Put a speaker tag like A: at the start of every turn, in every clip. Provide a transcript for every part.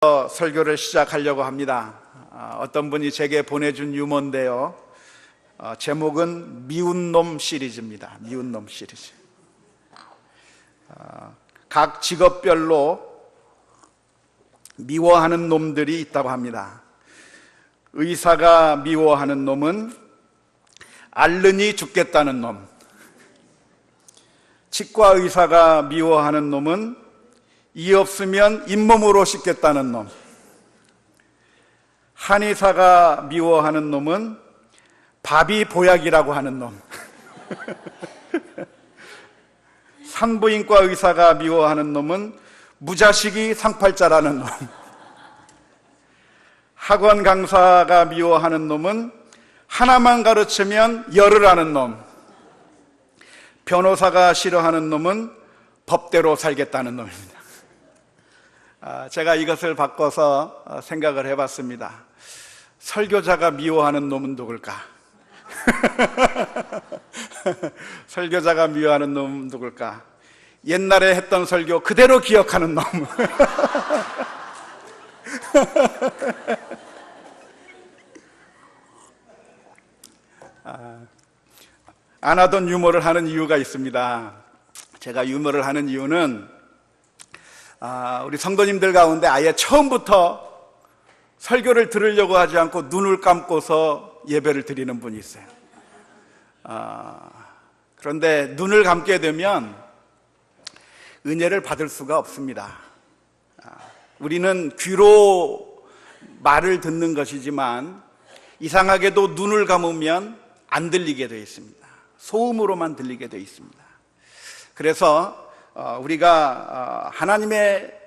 A: 설교를 시작하려고 합니다. 어떤 분이 제게 보내준 유머인데요. 제목은 미운 놈 시리즈입니다. 미운 놈 시리즈. 각 직업별로 미워하는 놈들이 있다고 합니다. 의사가 미워하는 놈은 앓으니 죽겠다는 놈. 치과 의사가 미워하는 놈은 이 없으면 잇몸으로 씻겠다는 놈. 한의사가 미워하는 놈은 밥이 보약이라고 하는 놈. 산부인과 의사가 미워하는 놈은 무자식이 상팔자라는 놈. 학원 강사가 미워하는 놈은 하나만 가르치면 열을 하는 놈. 변호사가 싫어하는 놈은 법대로 살겠다는 놈입니다. 제가 이것을 바꿔서 생각을 해봤습니다. 설교자가 미워하는 놈은 누굴까? 설교자가 미워하는 놈은 누굴까? 옛날에 했던 설교 그대로 기억하는 놈. 안 하던 유머를 하는 이유가 있습니다. 제가 유머를 하는 이유는 우리 성도님들 가운데 아예 처음부터 설교를 들으려고 하지 않고 눈을 감고서 예배를 드리는 분이 있어요. 그런데 눈을 감게 되면 은혜를 받을 수가 없습니다. 우리는 귀로 말을 듣는 것이지만 이상하게도 눈을 감으면 안 들리게 되어 있습니다. 소음으로만 들리게 되어 있습니다. 그래서 우리가 하나님의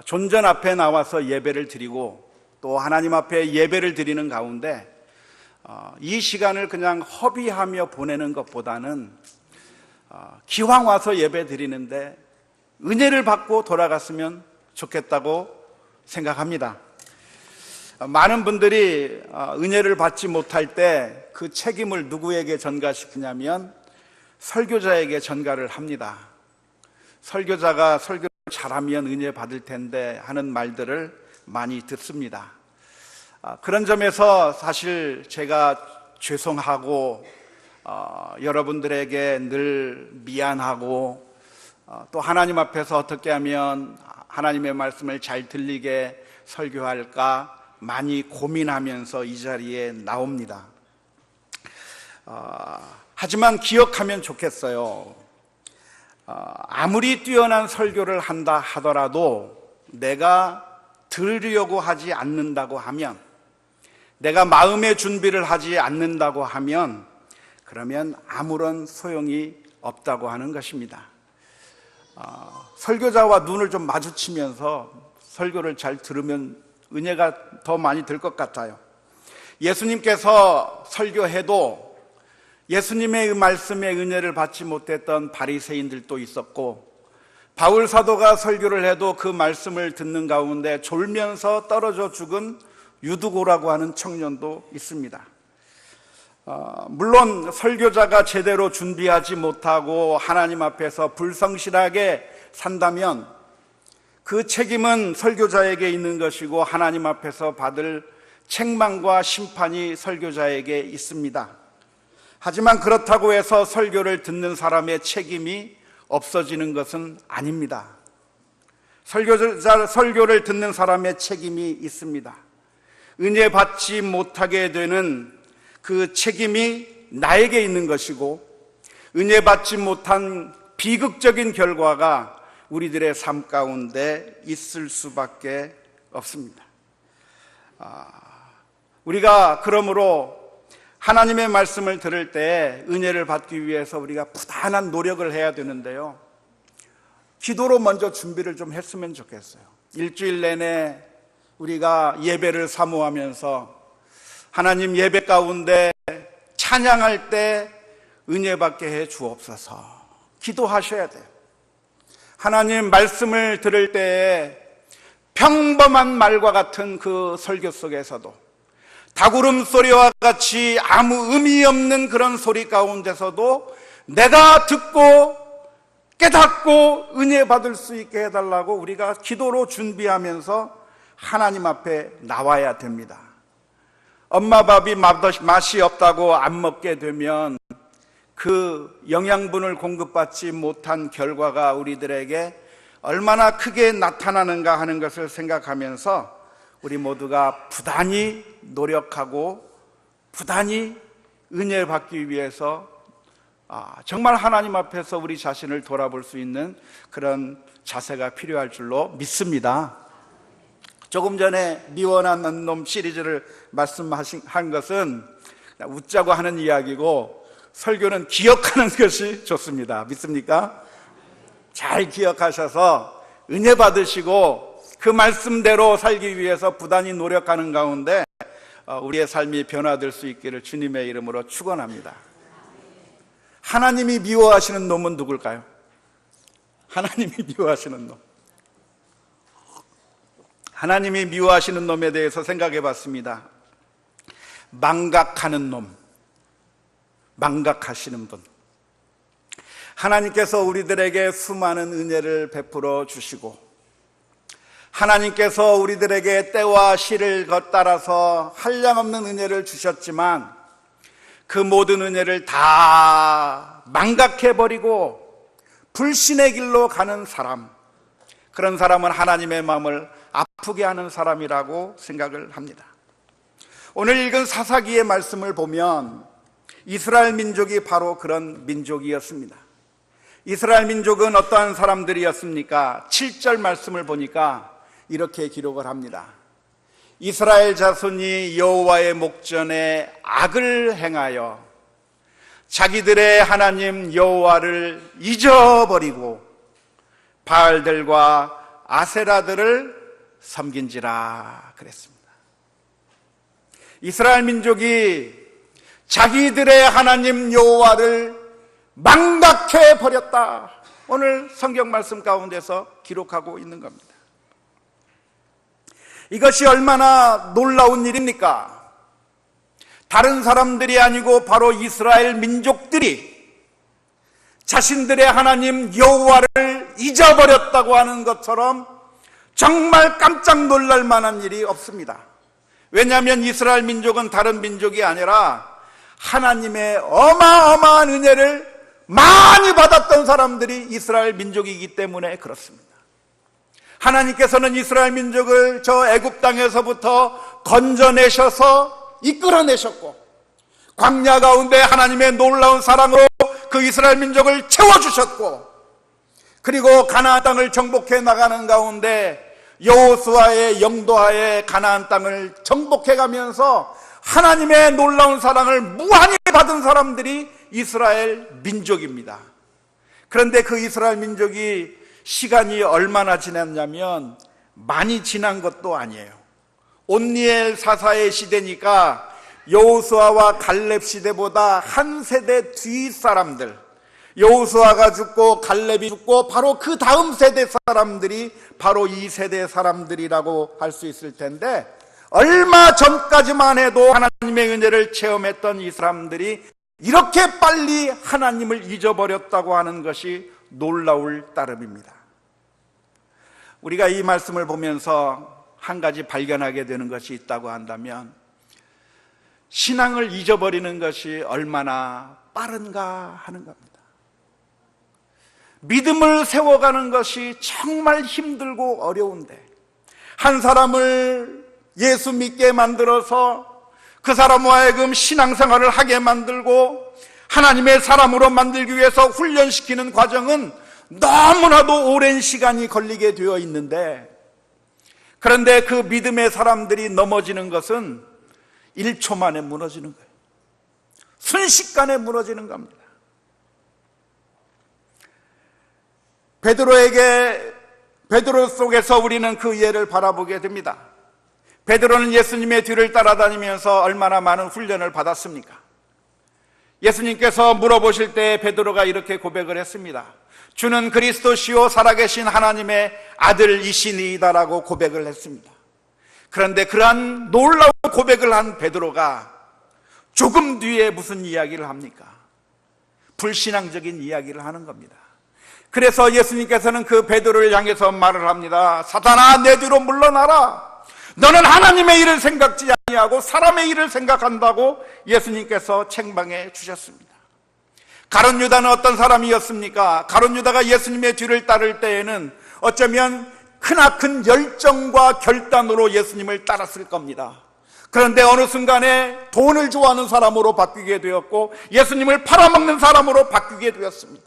A: 존전 앞에 나와서 예배를 드리고 또 하나님 앞에 예배를 드리는 가운데 이 시간을 그냥 허비하며 보내는 것보다는 기왕 와서 예배 드리는데 은혜를 받고 돌아갔으면 좋겠다고 생각합니다. 많은 분들이 은혜를 받지 못할 때 그 책임을 누구에게 전가시키냐면 설교자에게 전가를 합니다. 설교자가 설교를 잘하면 은혜 받을 텐데 하는 말들을 많이 듣습니다. 그런 점에서 사실 제가 죄송하고 여러분들에게 늘 미안하고 또 하나님 앞에서 어떻게 하면 하나님의 말씀을 잘 들리게 설교할까 많이 고민하면서 이 자리에 나옵니다. 하지만 기억하면 좋겠어요. 아무리 뛰어난 설교를 한다 하더라도 내가 들으려고 하지 않는다고 하면, 내가 마음의 준비를 하지 않는다고 하면 그러면 아무런 소용이 없다고 하는 것입니다. 설교자와 눈을 좀 마주치면서 설교를 잘 들으면 은혜가 더 많이 들 것 같아요. 예수님께서 설교해도 예수님의 말씀에 은혜를 받지 못했던 바리새인들도 있었고, 바울 사도가 설교를 해도 그 말씀을 듣는 가운데 졸면서 떨어져 죽은 유두고라고 하는 청년도 있습니다. 물론 설교자가 제대로 준비하지 못하고 하나님 앞에서 불성실하게 산다면 그 책임은 설교자에게 있는 것이고 하나님 앞에서 받을 책망과 심판이 설교자에게 있습니다. 하지만 그렇다고 해서 설교를 듣는 사람의 책임이 없어지는 것은 아닙니다. 설교를 듣는 사람의 책임이 있습니다. 은혜 받지 못하게 되는 그 책임이 나에게 있는 것이고, 은혜 받지 못한 비극적인 결과가 우리들의 삶 가운데 있을 수밖에 없습니다. 우리가 그러므로 하나님의 말씀을 들을 때 은혜를 받기 위해서 우리가 부단한 노력을 해야 되는데요, 기도로 먼저 준비를 좀 했으면 좋겠어요. 일주일 내내 우리가 예배를 사모하면서 하나님 예배 가운데 찬양할 때 은혜 받게 해 주옵소서 기도하셔야 돼요. 하나님 말씀을 들을 때에 평범한 말과 같은 그 설교 속에서도, 닭울음 소리와 같이 아무 의미 없는 그런 소리 가운데서도 내가 듣고 깨닫고 은혜 받을 수 있게 해달라고 우리가 기도로 준비하면서 하나님 앞에 나와야 됩니다. 엄마 밥이 맛이 없다고 안 먹게 되면 그 영양분을 공급받지 못한 결과가 우리들에게 얼마나 크게 나타나는가 하는 것을 생각하면서 우리 모두가 부단히 노력하고 부단히 은혜를 받기 위해서 정말 하나님 앞에서 우리 자신을 돌아볼 수 있는 그런 자세가 필요할 줄로 믿습니다. 조금 전에 미워하는 놈 시리즈를 말씀한 것은 웃자고 하는 이야기고, 설교는 기억하는 것이 좋습니다. 믿습니까? 잘 기억하셔서 은혜 받으시고 그 말씀대로 살기 위해서 부단히 노력하는 가운데 우리의 삶이 변화될 수 있기를 주님의 이름으로 축원합니다. 하나님이 미워하시는 놈은 누굴까요? 하나님이 미워하시는 놈. 하나님이 미워하시는 놈에 대해서 생각해 봤습니다. 망각하는 놈, 망각하시는 분. 하나님께서 우리들에게 수많은 은혜를 베풀어 주시고, 하나님께서 우리들에게 때와 시를 따라서 한량없는 은혜를 주셨지만 그 모든 은혜를 다 망각해버리고 불신의 길로 가는 사람, 그런 사람은 하나님의 마음을 아프게 하는 사람이라고 생각을 합니다. 오늘 읽은 사사기의 말씀을 보면 이스라엘 민족이 바로 그런 민족이었습니다. 이스라엘 민족은 어떠한 사람들이었습니까? 7절 말씀을 보니까 이렇게 기록을 합니다. 이스라엘 자손이 여호와의 목전에 악을 행하여 자기들의 하나님 여호와를 잊어버리고 바알들과 아세라들을 섬긴지라 그랬습니다. 이스라엘 민족이 자기들의 하나님 여호와를 망각해 버렸다. 오늘 성경 말씀 가운데서 기록하고 있는 겁니다. 이것이 얼마나 놀라운 일입니까? 다른 사람들이 아니고 바로 이스라엘 민족들이 자신들의 하나님 여호와를 잊어버렸다고 하는 것처럼 정말 깜짝 놀랄 만한 일이 없습니다. 왜냐하면 이스라엘 민족은 다른 민족이 아니라 하나님의 어마어마한 은혜를 많이 받았던 사람들이 이스라엘 민족이기 때문에 그렇습니다. 하나님께서는 이스라엘 민족을 저 애굽 땅에서부터 건져내셔서 이끌어내셨고, 광야 가운데 하나님의 놀라운 사랑으로 그 이스라엘 민족을 채워주셨고, 그리고 가나안 땅을 정복해 나가는 가운데 여호수아의 영도하에 가나안 땅을 정복해 가면서 하나님의 놀라운 사랑을 무한히 받은 사람들이 이스라엘 민족입니다. 그런데 그 이스라엘 민족이 시간이 얼마나 지났냐면 많이 지난 것도 아니에요. 온니엘 사사의 시대니까 여호수아와 갈렙 시대보다 한 세대 뒤 사람들, 여호수아가 죽고 갈렙이 죽고 바로 그 다음 세대 사람들이 바로 이 세대 사람들이라고 할 수 있을 텐데, 얼마 전까지만 해도 하나님의 은혜를 체험했던 이 사람들이 이렇게 빨리 하나님을 잊어버렸다고 하는 것이 놀라울 따름입니다. 우리가 이 말씀을 보면서 한 가지 발견하게 되는 것이 있다고 한다면, 신앙을 잊어버리는 것이 얼마나 빠른가 하는 겁니다. 믿음을 세워가는 것이 정말 힘들고 어려운데, 한 사람을 예수 믿게 만들어서 그 사람과 하여금 신앙생활을 하게 만들고 하나님의 사람으로 만들기 위해서 훈련시키는 과정은 너무나도 오랜 시간이 걸리게 되어 있는데, 그런데 그 믿음의 사람들이 넘어지는 것은 1초 만에 무너지는 거예요. 순식간에 무너지는 겁니다. 베드로 속에서 우리는 그 예를 바라보게 됩니다. 베드로는 예수님의 뒤를 따라다니면서 얼마나 많은 훈련을 받았습니까? 예수님께서 물어보실 때 베드로가 이렇게 고백을 했습니다. 주는 그리스도시요 살아계신 하나님의 아들이시니이다라고 고백을 했습니다. 그런데 그러한 놀라운 고백을 한 베드로가 조금 뒤에 무슨 이야기를 합니까? 불신앙적인 이야기를 하는 겁니다. 그래서 예수님께서는 그 베드로를 향해서 말을 합니다. 사탄아, 내 뒤로 물러나라. 너는 하나님의 일을 생각지 아니하고 사람의 일을 생각한다고 예수님께서 책망해 주셨습니다. 가룟 유다는 어떤 사람이었습니까? 가룟 유다가 예수님의 뒤를 따를 때에는 어쩌면 크나큰 열정과 결단으로 예수님을 따랐을 겁니다. 그런데 어느 순간에 돈을 좋아하는 사람으로 바뀌게 되었고 예수님을 팔아먹는 사람으로 바뀌게 되었습니다.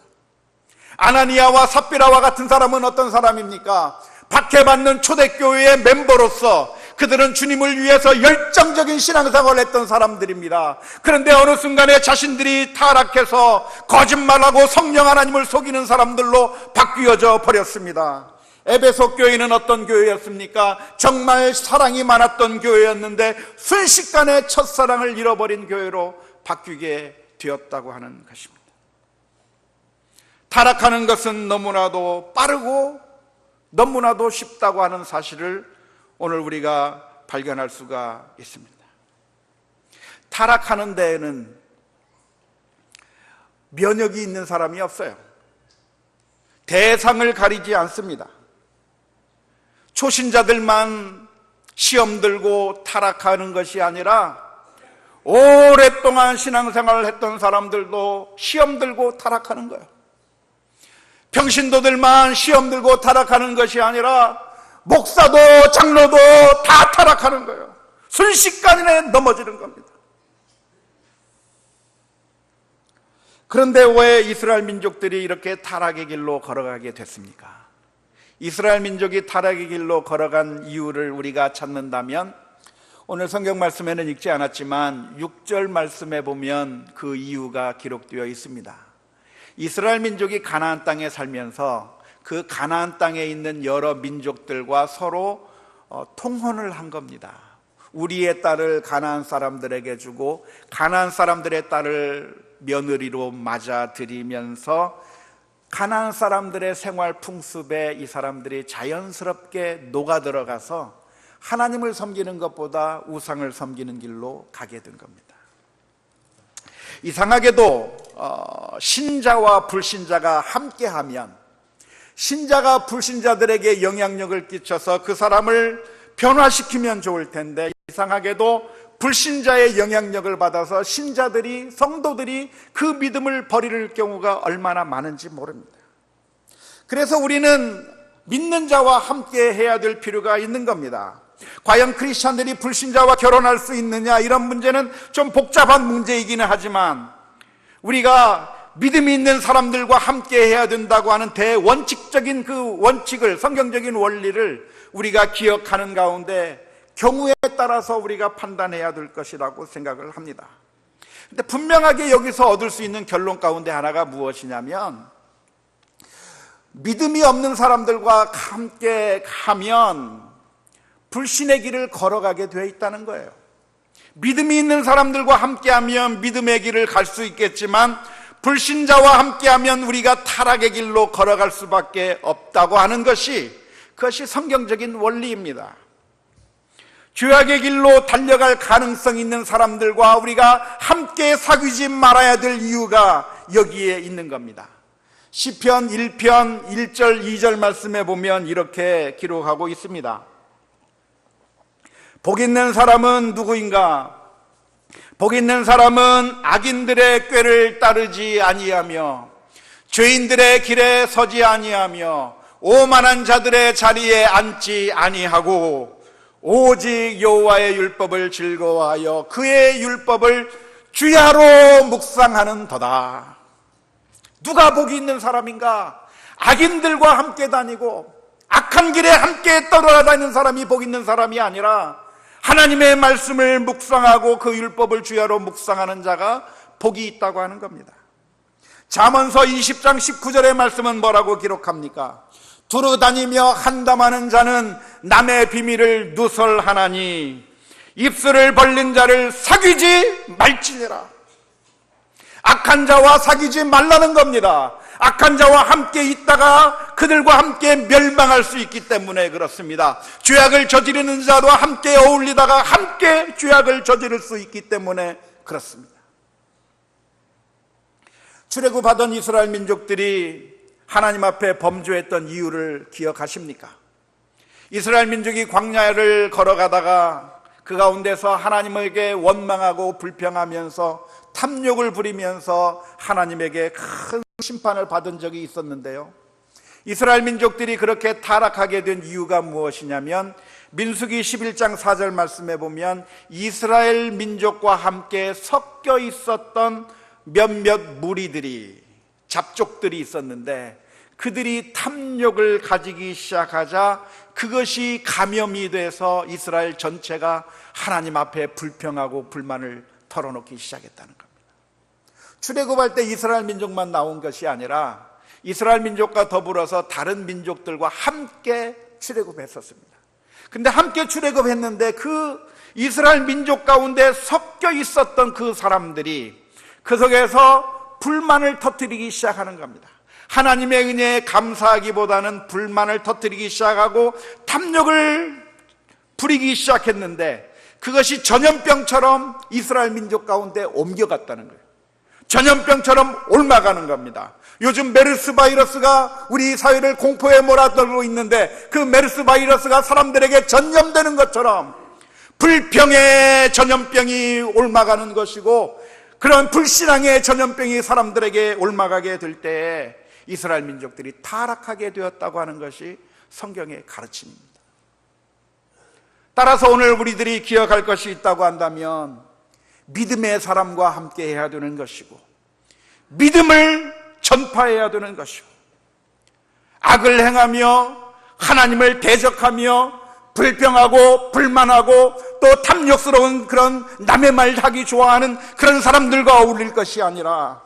A: 아나니아와 삽비라와 같은 사람은 어떤 사람입니까? 박해받는 초대교회의 멤버로서 그들은 주님을 위해서 열정적인 신앙생활을 했던 사람들입니다. 그런데 어느 순간에 자신들이 타락해서 거짓말하고 성령 하나님을 속이는 사람들로 바뀌어져 버렸습니다. 에베소 교회는 어떤 교회였습니까? 정말 사랑이 많았던 교회였는데 순식간에 첫사랑을 잃어버린 교회로 바뀌게 되었다고 하는 것입니다. 타락하는 것은 너무나도 빠르고 너무나도 쉽다고 하는 사실을 오늘 우리가 발견할 수가 있습니다. 타락하는 데에는 면역이 있는 사람이 없어요. 대상을 가리지 않습니다. 초신자들만 시험 들고 타락하는 것이 아니라 오랫동안 신앙생활을 했던 사람들도 시험 들고 타락하는 거예요. 평신도들만 시험 들고 타락하는 것이 아니라 목사도 장로도 다 타락하는 거예요. 순식간에 넘어지는 겁니다. 그런데 왜 이스라엘 민족들이 이렇게 타락의 길로 걸어가게 됐습니까? 이스라엘 민족이 타락의 길로 걸어간 이유를 우리가 찾는다면 오늘 성경 말씀에는 읽지 않았지만 6절 말씀에 보면 그 이유가 기록되어 있습니다. 이스라엘 민족이 가나안 땅에 살면서 그 가나안 땅에 있는 여러 민족들과 서로 통혼을 한 겁니다. 우리의 딸을 가나안 사람들에게 주고 가나안 사람들의 딸을 며느리로 맞아들이면서 가나안 사람들의 생활 풍습에 이 사람들이 자연스럽게 녹아들어가서 하나님을 섬기는 것보다 우상을 섬기는 길로 가게 된 겁니다. 이상하게도 신자와 불신자가 함께하면 신자가 불신자들에게 영향력을 끼쳐서 그 사람을 변화시키면 좋을 텐데 이상하게도 불신자의 영향력을 받아서 신자들이 성도들이 그 믿음을 버릴 경우가 얼마나 많은지 모릅니다. 그래서 우리는 믿는 자와 함께 해야 될 필요가 있는 겁니다. 과연 크리스찬들이 불신자와 결혼할 수 있느냐, 이런 문제는 좀 복잡한 문제이기는 하지만 우리가 믿음이 있는 사람들과 함께 해야 된다고 하는 대원칙적인 그 원칙을, 성경적인 원리를 우리가 기억하는 가운데 경우에 따라서 우리가 판단해야 될 것이라고 생각을 합니다. 근데 분명하게 여기서 얻을 수 있는 결론 가운데 하나가 무엇이냐면 믿음이 없는 사람들과 함께 하면 불신의 길을 걸어가게 되어 있다는 거예요. 믿음이 있는 사람들과 함께하면 믿음의 길을 갈 수 있겠지만 불신자와 함께하면 우리가 타락의 길로 걸어갈 수밖에 없다고 하는 것이, 그것이 성경적인 원리입니다. 죄악의 길로 달려갈 가능성 있는 사람들과 우리가 함께 사귀지 말아야 될 이유가 여기에 있는 겁니다. 시편 1편 1절 2절 말씀에 보면 이렇게 기록하고 있습니다. 복 있는 사람은 누구인가? 복 있는 사람은 악인들의 꾀를 따르지 아니하며 죄인들의 길에 서지 아니하며 오만한 자들의 자리에 앉지 아니하고 오직 여호와의 율법을 즐거워하여 그의 율법을 주야로 묵상하는 도다. 누가 복이 있는 사람인가? 악인들과 함께 다니고 악한 길에 함께 떠돌아다니는 사람이 복 있는 사람이 아니라 하나님의 말씀을 묵상하고 그 율법을 주야로 묵상하는 자가 복이 있다고 하는 겁니다. 잠언서 20장 19절의 말씀은 뭐라고 기록합니까? 두루 다니며 한담하는 자는 남의 비밀을 누설하나니 입술을 벌린 자를 사귀지 말지니라. 악한 자와 사귀지 말라는 겁니다. 악한 자와 함께 있다가 그들과 함께 멸망할 수 있기 때문에 그렇습니다. 죄악을 저지르는 자와 함께 어울리다가 함께 죄악을 저지를 수 있기 때문에 그렇습니다. 출애굽하던 이스라엘 민족들이 하나님 앞에 범죄했던 이유를 기억하십니까? 이스라엘 민족이 광야를 걸어가다가 그 가운데서 하나님에게 원망하고 불평하면서 탐욕을 부리면서 하나님에게 큰 심판을 받은 적이 있었는데요. 이스라엘 민족들이 그렇게 타락하게 된 이유가 무엇이냐면 민수기 11장 4절 말씀에 보면 이스라엘 민족과 함께 섞여 있었던 몇몇 무리들이, 잡족들이 있었는데 그들이 탐욕을 가지기 시작하자 그것이 감염이 돼서 이스라엘 전체가 하나님 앞에 불평하고 불만을 털어놓기 시작했다는 겁니다. 출애굽할 때 이스라엘 민족만 나온 것이 아니라 이스라엘 민족과 더불어서 다른 민족들과 함께 출애굽했었습니다. 근데 함께 출애굽했는데 그 이스라엘 민족 가운데 섞여 있었던 그 사람들이 그 속에서 불만을 터뜨리기 시작하는 겁니다. 하나님의 은혜에 감사하기보다는 불만을 터뜨리기 시작하고 탐욕을 부리기 시작했는데 그것이 전염병처럼 이스라엘 민족 가운데 옮겨갔다는 거예요. 전염병처럼 옮아가는 겁니다. 요즘 메르스 바이러스가 우리 사회를 공포에 몰아들고 있는데 그 메르스 바이러스가 사람들에게 전염되는 것처럼 불평의 전염병이 옮아가는 것이고, 그런 불신앙의 전염병이 사람들에게 옮아가게 될 때에 이스라엘 민족들이 타락하게 되었다고 하는 것이 성경의 가르침입니다. 따라서 오늘 우리들이 기억할 것이 있다고 한다면 믿음의 사람과 함께 해야 되는 것이고, 믿음을 전파해야 되는 것이고, 악을 행하며 하나님을 대적하며 불평하고 불만하고 또 탐욕스러운 그런 남의 말 하기 좋아하는 그런 사람들과 어울릴 것이 아니라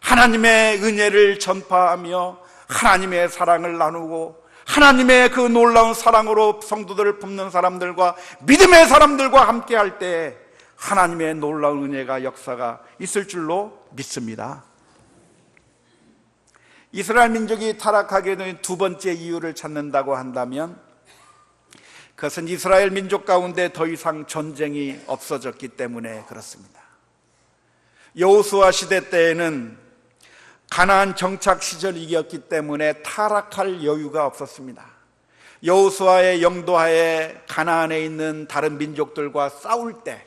A: 하나님의 은혜를 전파하며 하나님의 사랑을 나누고 하나님의 그 놀라운 사랑으로 성도들을 품는 사람들과 믿음의 사람들과 함께 할 때 하나님의 놀라운 은혜가 역사가 있을 줄로 믿습니다. 이스라엘 민족이 타락하게 된 두 번째 이유를 찾는다고 한다면 그것은 이스라엘 민족 가운데 더 이상 전쟁이 없어졌기 때문에 그렇습니다. 여호수아 시대 때에는 가나안 정착 시절이었기 때문에 타락할 여유가 없었습니다. 여호수아의 영도하에 가나안에 있는 다른 민족들과 싸울 때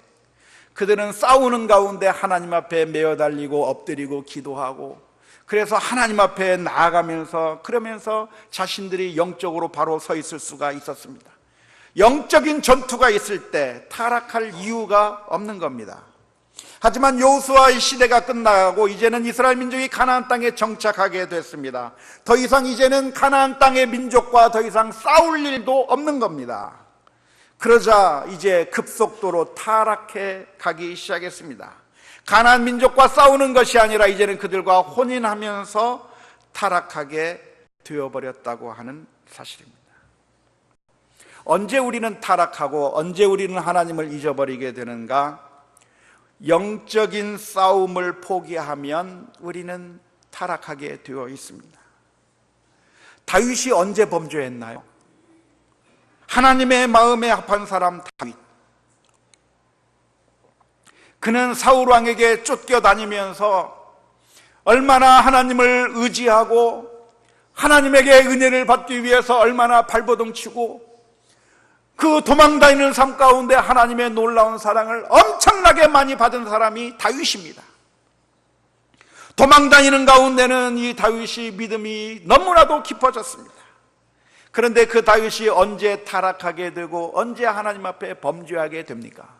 A: 그들은 싸우는 가운데 하나님 앞에 메어 달리고 엎드리고 기도하고, 그래서 하나님 앞에 나아가면서 그러면서 자신들이 영적으로 바로 서 있을 수가 있었습니다. 영적인 전투가 있을 때 타락할 이유가 없는 겁니다. 하지만 여호수아의 시대가 끝나고 이제는 이스라엘 민족이 가나안 땅에 정착하게 됐습니다. 더 이상 이제는 가나안 땅의 민족과 더 이상 싸울 일도 없는 겁니다. 그러자 이제 급속도로 타락해 가기 시작했습니다. 가나안 민족과 싸우는 것이 아니라 이제는 그들과 혼인하면서 타락하게 되어버렸다고 하는 사실입니다. 언제 우리는 타락하고 언제 우리는 하나님을 잊어버리게 되는가? 영적인 싸움을 포기하면 우리는 타락하게 되어 있습니다. 다윗이 언제 범죄했나요? 하나님의 마음에 합한 사람 다윗. 그는 사울 왕에게 쫓겨다니면서 얼마나 하나님을 의지하고 하나님에게 은혜를 받기 위해서 얼마나 발버둥치고 그 도망다니는 삶 가운데 하나님의 놀라운 사랑을 엄청나게 많이 받은 사람이 다윗입니다. 도망다니는 가운데는 이 다윗이 믿음이 너무나도 깊어졌습니다. 그런데 그 다윗이 언제 타락하게 되고 언제 하나님 앞에 범죄하게 됩니까?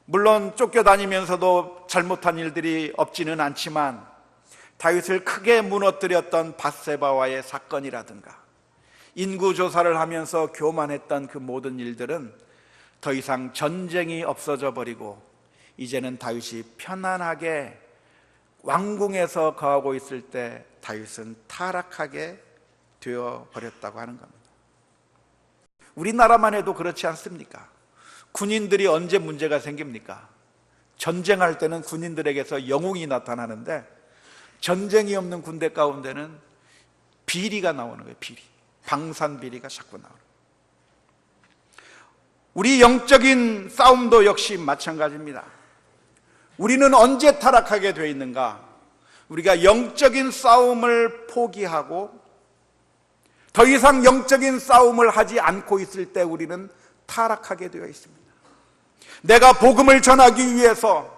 A: 물론 쫓겨다니면서도 잘못한 일들이 없지는 않지만 다윗을 크게 무너뜨렸던 밧세바와의 사건이라든가 인구조사를 하면서 교만했던 그 모든 일들은 더 이상 전쟁이 없어져 버리고 이제는 다윗이 편안하게 왕궁에서 거하고 있을 때 다윗은 타락하게 되어 버렸다고 하는 겁니다. 우리나라만 해도 그렇지 않습니까? 군인들이 언제 문제가 생깁니까? 전쟁할 때는 군인들에게서 영웅이 나타나는데 전쟁이 없는 군대 가운데는 비리가 나오는 거예요. 비리. 방산 비리가 자꾸 나오는 거예요. 우리 영적인 싸움도 역시 마찬가지입니다. 우리는 언제 타락하게 되어 있는가? 우리가 영적인 싸움을 포기하고 더 이상 영적인 싸움을 하지 않고 있을 때 우리는 타락하게 되어 있습니다. 내가 복음을 전하기 위해서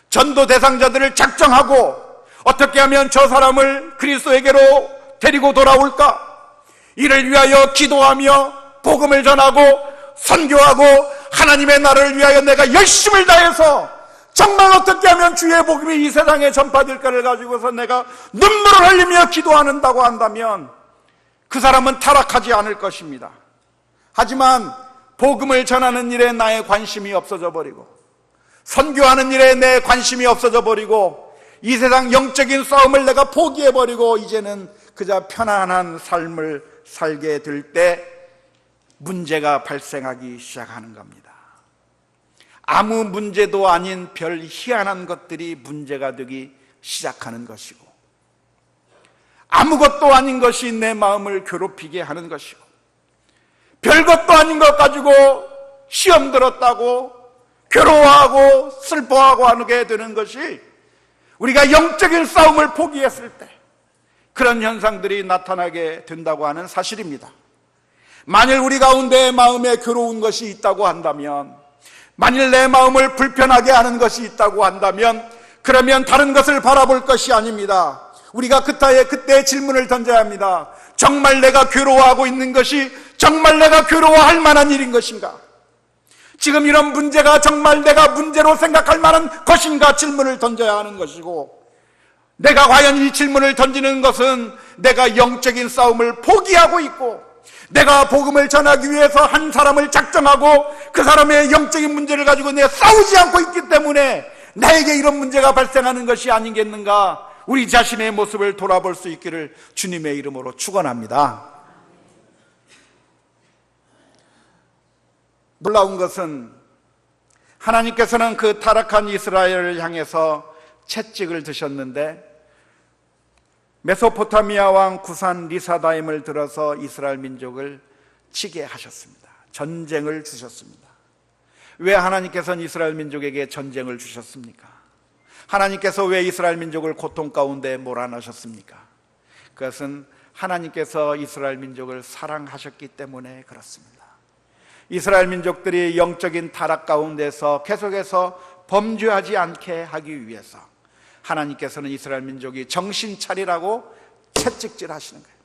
A: 전도 대상자들을 작정하고 어떻게 하면 저 사람을 그리스도에게로 데리고 돌아올까? 이를 위하여 기도하며 복음을 전하고 선교하고 하나님의 나라를 위하여 내가 열심을 다해서 정말 어떻게 하면 주의 복음이 이 세상에 전파될까를 가지고서 내가 눈물을 흘리며 기도한다고 한다면 그 사람은 타락하지 않을 것입니다. 하지만 복음을 전하는 일에 나의 관심이 없어져 버리고 선교하는 일에 내 관심이 없어져 버리고 이 세상 영적인 싸움을 내가 포기해 버리고 이제는 그저 편안한 삶을 살게 될 때 문제가 발생하기 시작하는 겁니다. 아무 문제도 아닌 별 희한한 것들이 문제가 되기 시작하는 것이고 아무것도 아닌 것이 내 마음을 괴롭히게 하는 것이고 별것도 아닌 것 가지고 시험 들었다고 괴로워하고 슬퍼하고 하게 되는 것이 우리가 영적인 싸움을 포기했을 때 그런 현상들이 나타나게 된다고 하는 사실입니다. 만일 우리 가운데 마음에 괴로운 것이 있다고 한다면, 만일 내 마음을 불편하게 하는 것이 있다고 한다면 그러면 다른 것을 바라볼 것이 아닙니다. 우리가 그때 질문을 던져야 합니다. 정말 내가 괴로워하고 있는 것이 정말 내가 괴로워할 만한 일인 것인가? 지금 이런 문제가 정말 내가 문제로 생각할 만한 것인가? 질문을 던져야 하는 것이고, 내가 과연 이 질문을 던지는 것은 내가 영적인 싸움을 포기하고 있고 내가 복음을 전하기 위해서 한 사람을 작정하고 그 사람의 영적인 문제를 가지고 내가 싸우지 않고 있기 때문에 나에게 이런 문제가 발생하는 것이 아니겠는가? 우리 자신의 모습을 돌아볼 수 있기를 주님의 이름으로 축원합니다. 놀라운 것은 하나님께서는 그 타락한 이스라엘을 향해서 채찍을 드셨는데 메소포타미아 왕 구산 리사다임을 들어서 이스라엘 민족을 치게 하셨습니다. 전쟁을 주셨습니다. 왜 하나님께서는 이스라엘 민족에게 전쟁을 주셨습니까? 하나님께서 왜 이스라엘 민족을 고통 가운데 몰아넣으셨습니까? 그것은 하나님께서 이스라엘 민족을 사랑하셨기 때문에 그렇습니다. 이스라엘 민족들이 영적인 타락 가운데서 계속해서 범죄하지 않게 하기 위해서 하나님께서는 이스라엘 민족이 정신 차리라고 채찍질 하시는 거예요.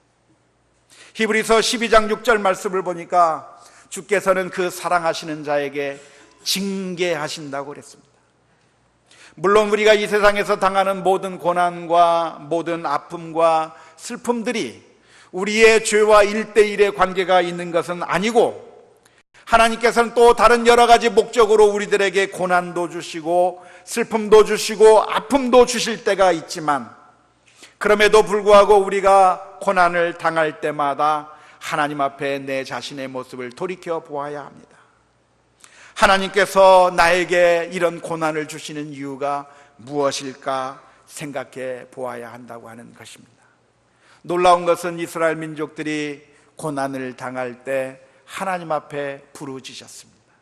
A: 히브리서 12장 6절 말씀을 보니까 주께서는 그 사랑하시는 자에게 징계하신다고 그랬습니다. 물론 우리가 이 세상에서 당하는 모든 고난과 모든 아픔과 슬픔들이 우리의 죄와 1대1의 관계가 있는 것은 아니고 하나님께서는 또 다른 여러 가지 목적으로 우리들에게 고난도 주시고 슬픔도 주시고 아픔도 주실 때가 있지만 그럼에도 불구하고 우리가 고난을 당할 때마다 하나님 앞에 내 자신의 모습을 돌이켜 보아야 합니다. 하나님께서 나에게 이런 고난을 주시는 이유가 무엇일까 생각해 보아야 한다고 하는 것입니다. 놀라운 것은 이스라엘 민족들이 고난을 당할 때 하나님 앞에 부르짖었습니다.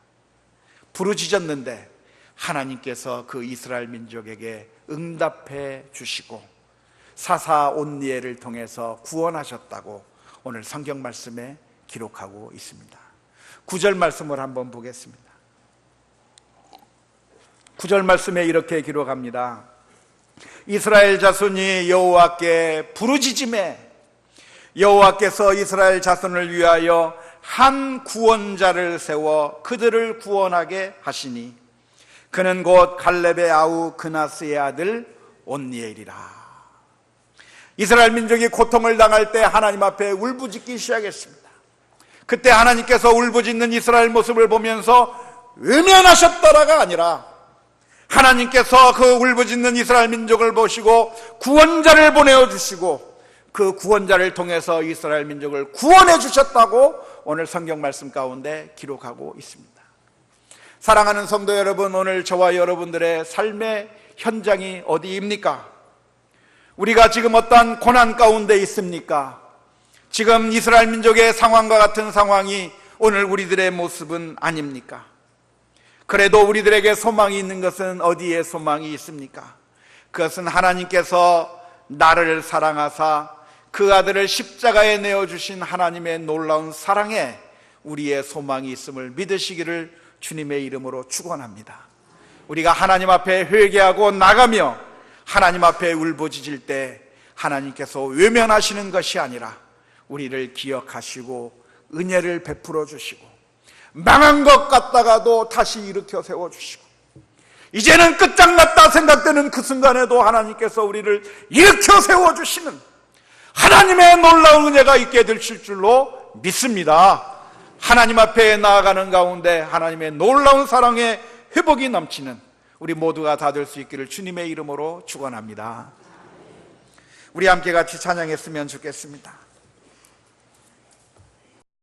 A: 부르짖었는데 하나님께서 그 이스라엘 민족에게 응답해 주시고 사사 온니엘을 통해서 구원하셨다고 오늘 성경 말씀에 기록하고 있습니다. 9절 말씀을 한번 보겠습니다. 9절 말씀에 이렇게 기록합니다. 이스라엘 자손이 여호와께 부르짖음에 여호와께서 이스라엘 자손을 위하여 한 구원자를 세워 그들을 구원하게 하시니 그는 곧 갈렙의 아우 그나스의 아들 온니엘이라. 이스라엘 민족이 고통을 당할 때 하나님 앞에 울부짖기 시작했습니다. 그때 하나님께서 울부짖는 이스라엘 모습을 보면서 외면하셨더라가 아니라 하나님께서 그 울부짖는 이스라엘 민족을 보시고 구원자를 보내주시고 그 구원자를 통해서 이스라엘 민족을 구원해 주셨다고 오늘 성경 말씀 가운데 기록하고 있습니다. 사랑하는 성도 여러분, 오늘 저와 여러분들의 삶의 현장이 어디입니까? 우리가 지금 어떠한 고난 가운데 있습니까? 지금 이스라엘 민족의 상황과 같은 상황이 오늘 우리들의 모습은 아닙니까? 그래도 우리들에게 소망이 있는 것은 어디에 소망이 있습니까? 그것은 하나님께서 나를 사랑하사 그 아들을 십자가에 내어주신 하나님의 놀라운 사랑에 우리의 소망이 있음을 믿으시기를 주님의 이름으로 축원합니다. 우리가 하나님 앞에 회개하고 나가며 하나님 앞에 울부짖을 때 하나님께서 외면하시는 것이 아니라 우리를 기억하시고 은혜를 베풀어 주시고 망한 것 같다가도 다시 일으켜 세워주시고 이제는 끝장났다 생각되는 그 순간에도 하나님께서 우리를 일으켜 세워주시는 하나님의 놀라운 은혜가 있게 되실 줄로 믿습니다. 하나님 앞에 나아가는 가운데 하나님의 놀라운 사랑의 회복이 넘치는 우리 모두가 다 될 수 있기를 주님의 이름으로 축원합니다. 우리 함께 같이 찬양했으면 좋겠습니다.